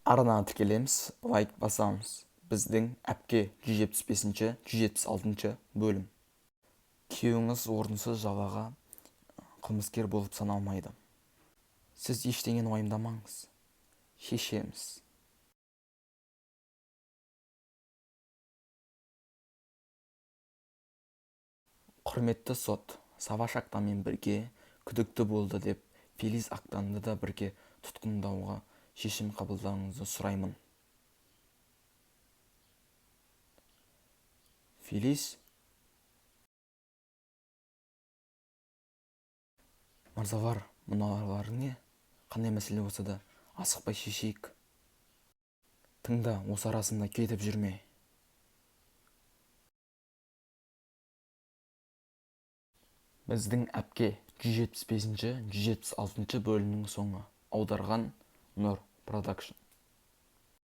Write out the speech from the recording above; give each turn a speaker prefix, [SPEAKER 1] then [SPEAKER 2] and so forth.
[SPEAKER 1] Арнаны тікелеміз, лайк басамыз. Біздің әпке 175-ші, 176-ші бөлім. Күйеуіңіз орынсыз жалаға қылмыскер болып саналмайды. Сіз ештеңені уайымдамаңыз. Шешеміз. Құрметті сот, Саваш Актамен бірге күдікті болды деп Фелис Актанды да бірге тұтқындауға шешім қабылдауыңызды сұраймын. Фелис? Мырзалар, мыналар не? Қандай мәселе болса да асықпай шешейік. Тыңда, осы арасында кетіп жүрме. Біздің әпке 175-ші, 176-ші бөлімнің соңы. Аударған Нұр Продакшн.